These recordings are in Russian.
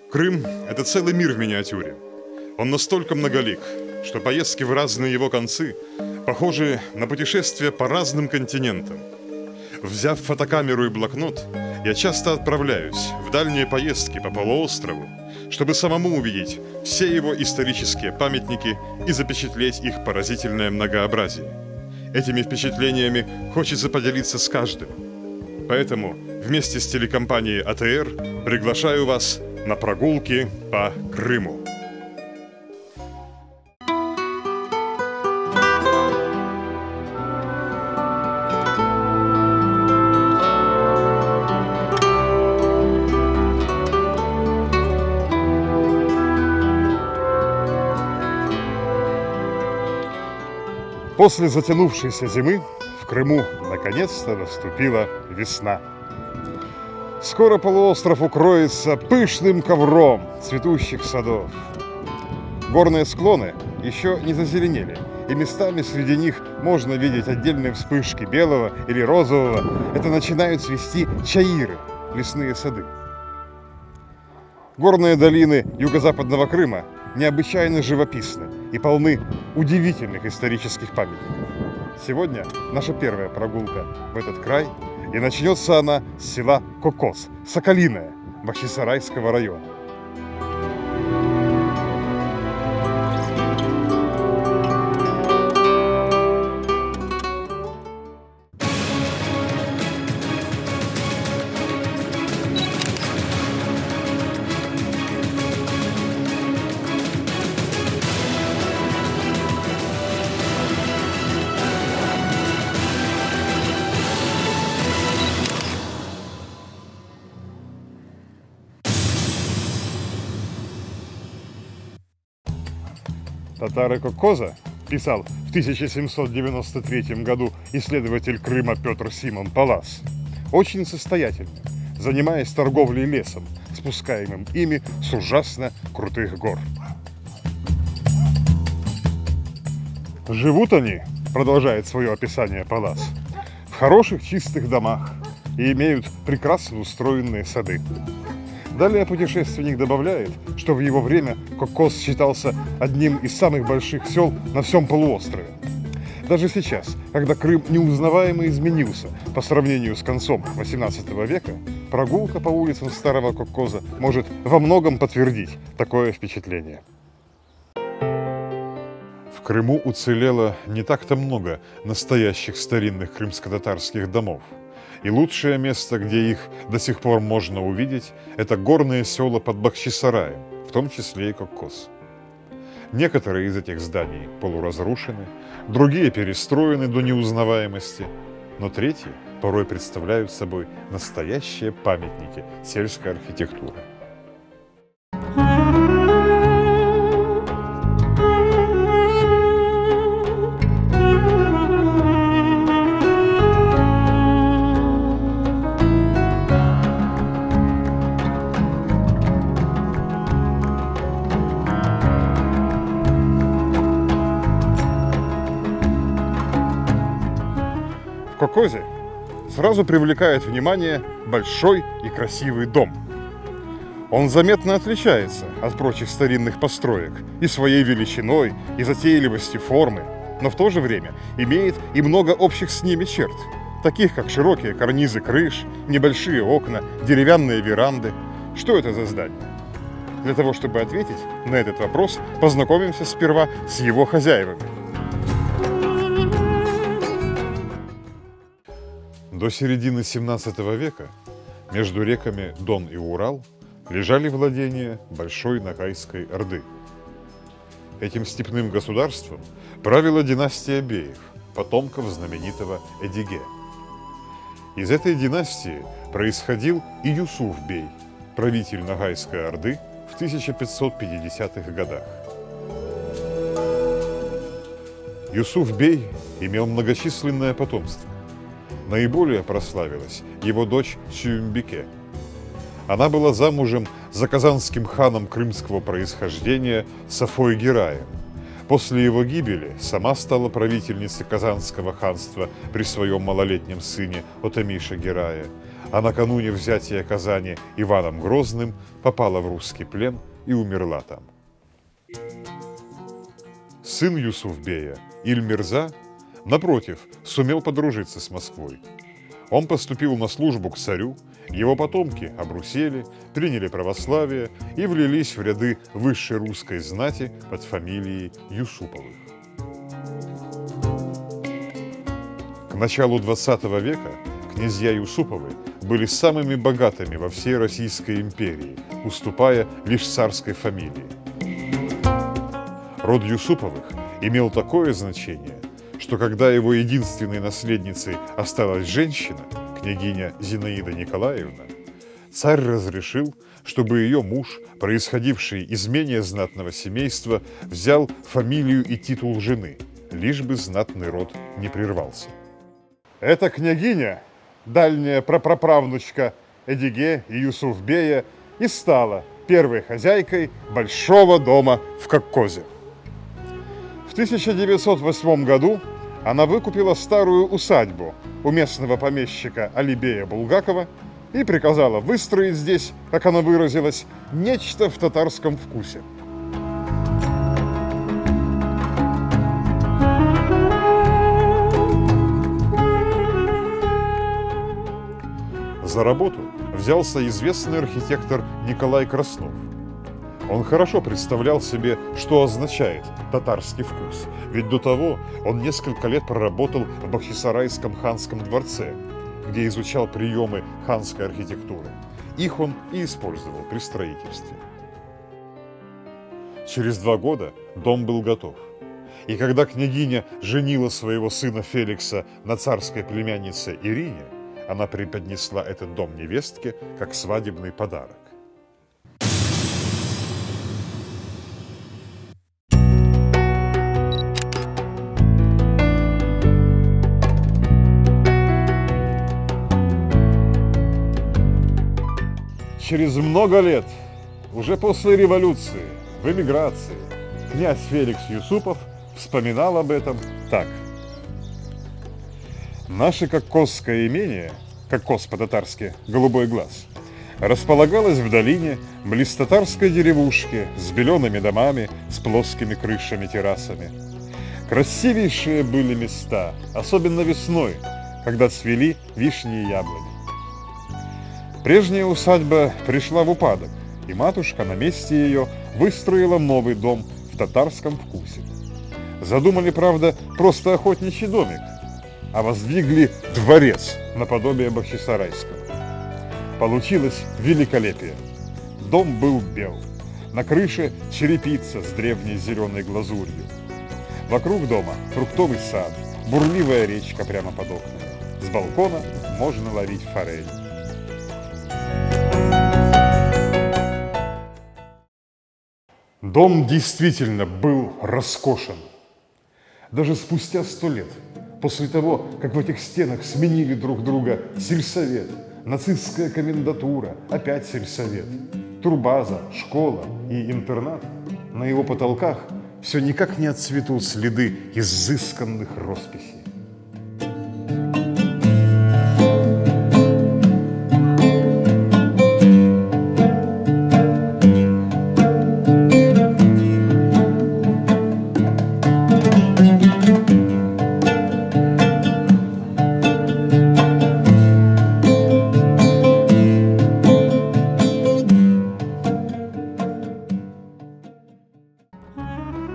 Крым – это целый мир в миниатюре. Он настолько многолик, что поездки в разные его концы похожи на путешествия по разным континентам. Взяв фотокамеру и блокнот, я часто отправляюсь в дальние поездки по полуострову, чтобы самому увидеть все его исторические памятники и запечатлеть их поразительное многообразие. Этими впечатлениями хочется поделиться с каждым. Поэтому вместе с телекомпанией АТР приглашаю вас на прогулки по Крыму. После затянувшейся зимы в Крыму наконец-то наступила весна. Скоро полуостров укроется пышным ковром цветущих садов. Горные склоны еще не зазеленели, и местами среди них можно видеть отдельные вспышки белого или розового. Это начинают цвести чаиры, лесные сады. Горные долины юго-западного Крыма необычайно живописны и полны удивительных исторических памятников. Сегодня наша первая прогулка в этот край, и начнется она с села Кокос, Соколиное, Бахчисарайского района. Татары Кокоза, писал в 1793 году исследователь Крыма Петр Симон Паллас, очень состоятельны, занимаясь торговлей лесом, спускаемым ими с ужасно крутых гор. Живут они, продолжает свое описание Паллас, в хороших чистых домах и имеют прекрасно устроенные сады. Далее путешественник добавляет, что в его время Кокос считался одним из самых больших сел на всем полуострове. Даже сейчас, когда Крым неузнаваемо изменился по сравнению с концом XVIII века, прогулка по улицам старого Кокоза может во многом подтвердить такое впечатление. В Крыму уцелело не так-то много настоящих старинных крымско-татарских домов. И лучшее место, где их до сих пор можно увидеть, это горные села под Бахчисараем, в том числе и Кокос. Некоторые из этих зданий полуразрушены, другие перестроены до неузнаваемости, но третьи порой представляют собой настоящие памятники сельской архитектуры. В Кокозе сразу привлекает внимание большой и красивый дом. Он заметно отличается от прочих старинных построек и своей величиной, и затейливостью формы, но в то же время имеет и много общих с ними черт, таких как широкие карнизы крыш, небольшие окна, деревянные веранды. Что это за здание? Для того, чтобы ответить на этот вопрос, познакомимся сперва с его хозяевами. До середины 17 века между реками Дон и Урал лежали владения Большой Ногайской Орды. Этим степным государством правила династия Беев, потомков знаменитого Эдиге. Из этой династии происходил и Юсуф-бей, правитель Ногайской Орды в 1550-х годах. Юсуф-бей имел многочисленное потомство. Наиболее прославилась его дочь Сююмбике. Она была замужем за казанским ханом крымского происхождения Сафой-Гираем. После его гибели сама стала правительницей Казанского ханства при своем малолетнем сыне Отомише-Гирае, а накануне взятия Казани Иваном Грозным попала в русский плен и умерла там. Сын Юсуфбея, Иль-Мирза, напротив, сумел подружиться с Москвой. Он поступил на службу к царю, его потомки обрусели, приняли православие и влились в ряды высшей русской знати под фамилией Юсуповых. К началу XX века князья Юсуповы были самыми богатыми во всей Российской империи, уступая лишь царской фамилии. Род Юсуповых имел такое значение, что когда его единственной наследницей осталась женщина, княгиня Зинаида Николаевна, царь разрешил, чтобы ее муж, происходивший из менее знатного семейства, взял фамилию и титул жены, лишь бы знатный род не прервался. Эта княгиня, дальняя прапраправнучка Эдиге и Юсуфбея, и стала первой хозяйкой большого дома в Коккозе. В 1908 году она выкупила старую усадьбу у местного помещика Алибея Булгакова и приказала выстроить здесь, как она выразилась, нечто в татарском вкусе. За работу взялся известный архитектор Николай Краснов. Он хорошо представлял себе, что означает татарский вкус, ведь до того он несколько лет проработал в Бахчисарайском ханском дворце, где изучал приемы ханской архитектуры. Их он и использовал при строительстве. Через 2 года дом был готов. И когда княгиня женила своего сына Феликса на царской племяннице Ирине, она преподнесла этот дом невестке как свадебный подарок. Через много лет, уже после революции, в эмиграции, князь Феликс Юсупов вспоминал об этом так. Наше коккозское имение, коккоз по-татарски «голубой глаз», располагалось в долине близ татарской деревушки с белеными домами, с плоскими крышами-террасами. Красивейшие были места, особенно весной, когда цвели вишни и яблони. Прежняя усадьба пришла в упадок, и матушка на месте ее выстроила новый дом в татарском вкусе. Задумали, правда, просто охотничий домик, а воздвигли дворец наподобие Бахчисарайского. Получилось великолепие. Дом был бел, на крыше черепица с древней зеленой глазурью. Вокруг дома фруктовый сад, бурливая речка прямо под окнами. С балкона можно ловить форель. Дом действительно был роскошен. Даже спустя 100 лет, после того, как в этих стенах сменили друг друга сельсовет, нацистская комендатура, опять сельсовет, турбаза, школа и интернат, на его потолках все никак не отцветут следы изысканных росписей.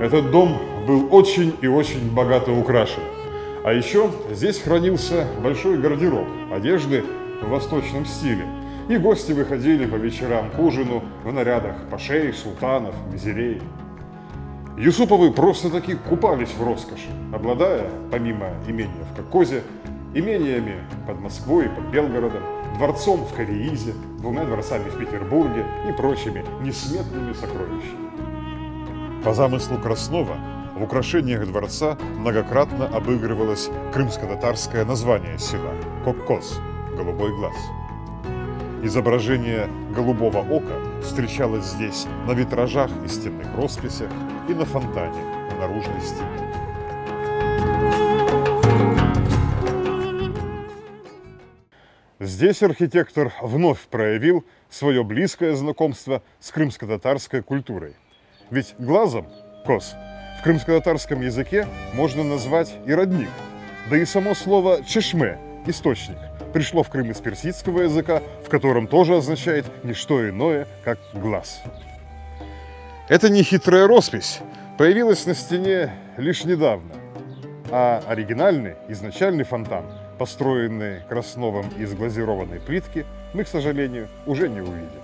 Этот дом был очень и очень богато украшен. А еще здесь хранился большой гардероб одежды в восточном стиле. И гости выходили по вечерам к ужину в нарядах пашей, султанов, визирей. Юсуповы просто-таки купались в роскоши, обладая, помимо имения в Коккозе, имениями под Москвой и под Белгородом, дворцом в Кариизе, 2 дворцами в Петербурге и прочими несметными сокровищами. По замыслу Краснова в украшениях дворца многократно обыгрывалось крымско-татарское название села – Коккоз – «голубой глаз». Изображение голубого ока встречалось здесь на витражах и стенных росписях и на фонтане на наружной стене. Здесь архитектор вновь проявил свое близкое знакомство с крымско-татарской культурой. Ведь глазом коз в крымско-татарском языке можно назвать и родник. Да и само слово «чешме» – источник – пришло в Крым из персидского языка, в котором тоже означает не что иное, как глаз. Эта нехитрая роспись появилась на стене лишь недавно, а оригинальный, изначальный фонтан, построенный Красновым из глазированной плитки, мы, к сожалению, уже не увидим.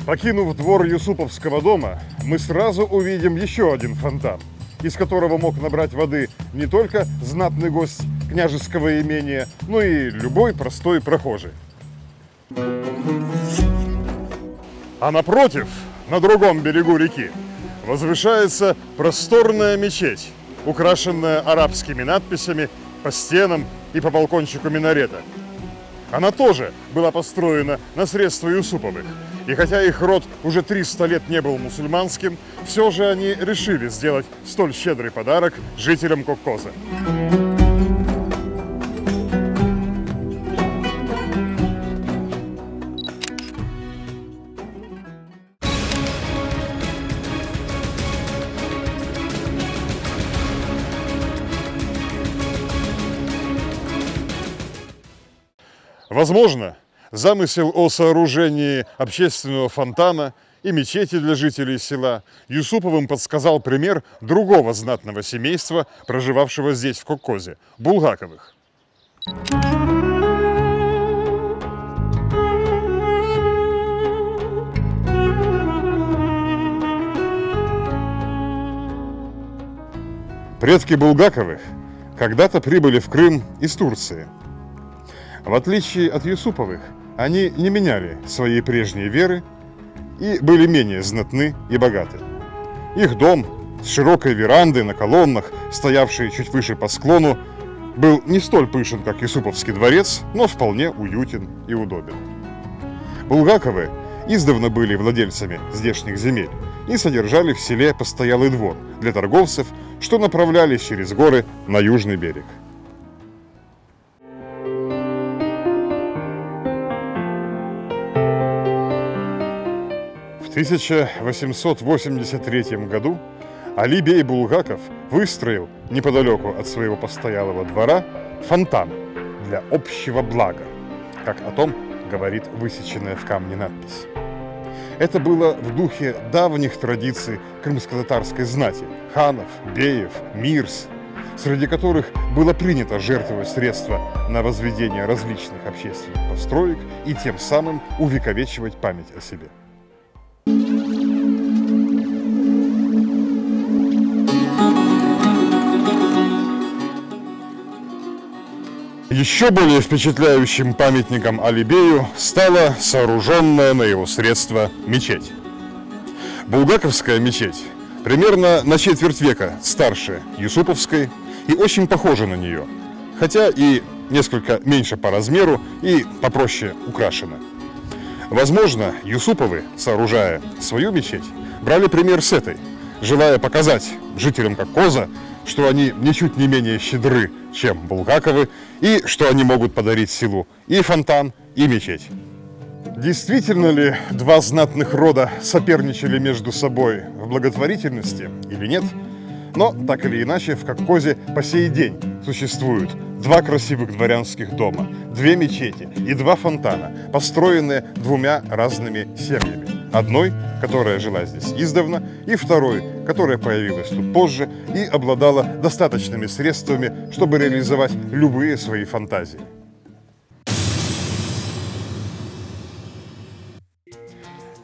Покинув двор Юсуповского дома, мы сразу увидим еще один фонтан, из которого мог набрать воды не только знатный гость княжеского имения, но и любой простой прохожий. А напротив, на другом берегу реки, возвышается просторная мечеть, украшенная арабскими надписями по стенам и по балкончику минарета. Она тоже была построена на средства Юсуповых, и хотя их род уже 300 лет не был мусульманским, все же они решили сделать столь щедрый подарок жителям Коккоза. Возможно, замысел о сооружении общественного фонтана и мечети для жителей села Юсуповым подсказал пример другого знатного семейства, проживавшего здесь, в Коккозе – Булгаковых. Предки Булгаковых когда-то прибыли в Крым из Турции. В отличие от Юсуповых, они не меняли своей прежней веры и были менее знатны и богаты. Их дом с широкой верандой на колоннах, стоявший чуть выше по склону, был не столь пышен, как Юсуповский дворец, но вполне уютен и удобен. Булгаковы издавна были владельцами здешних земель и содержали в селе постоялый двор для торговцев, что направлялись через горы на южный берег. В 1883 году Али бей Булгаков выстроил неподалеку от своего постоялого двора фонтан для общего блага, как о том говорит высеченная в камне надпись. Это было в духе давних традиций крымско-татарской знати – ханов, беев, мирс, среди которых было принято жертвовать средства на возведение различных общественных построек и тем самым увековечивать память о себе. Еще более впечатляющим памятником Али бею стала сооруженная на его средства мечеть. Булгаковская мечеть примерно на четверть века старше Юсуповской и очень похожа на нее, хотя и несколько меньше по размеру и попроще украшена. Возможно, Юсуповы, сооружая свою мечеть, брали пример с этой, желая показать жителям Коккоза, что они ничуть не менее щедры, чем Булгаковы, и что они могут подарить селу и фонтан, и мечеть. Действительно ли два знатных рода соперничали между собой в благотворительности или нет? Но так или иначе в Коккозе по сей день существуют два красивых дворянских дома, две мечети и два фонтана, построенные двумя разными семьями. Одной, которая жила здесь издавна, и второй, которая появилась тут позже и обладала достаточными средствами, чтобы реализовать любые свои фантазии.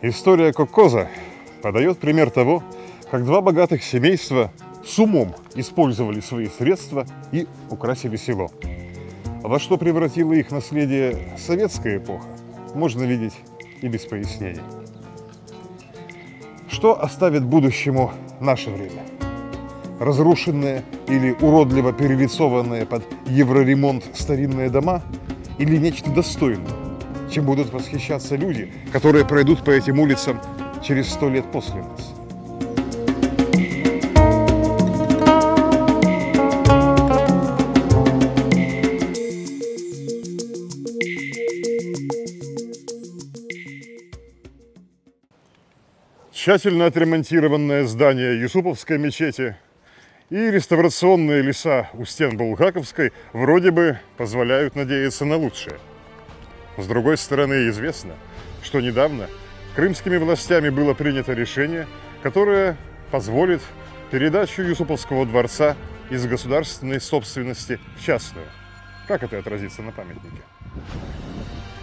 История Коккоза подает пример того, как два богатых семейства с умом использовали свои средства и украсили село. Во что превратило их наследие советская эпоха, можно видеть и без пояснений. Что оставит будущему наше время? Разрушенные или уродливо перелицованные под евроремонт старинные дома или нечто достойное, чем будут восхищаться люди, которые пройдут по этим улицам через 100 лет после нас? тщательно отремонтированное здание Юсуповской мечети и реставрационные леса у стен Булгаковской вроде бы позволяют надеяться на лучшее. С другой стороны, известно, что недавно крымскими властями было принято решение, которое позволит передачу Юсуповского дворца из государственной собственности в частную. Как это отразится на памятнике?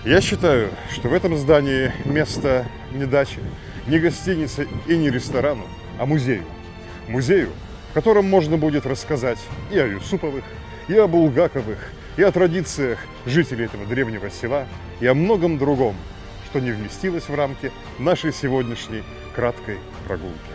Я считаю, что в этом здании место не даче, не гостинице и не ресторану, а музею. Музею, в котором можно будет рассказать и о Юсуповых, и о Булгаковых, и о традициях жителей этого древнего села, и о многом другом, что не вместилось в рамки нашей сегодняшней краткой прогулки.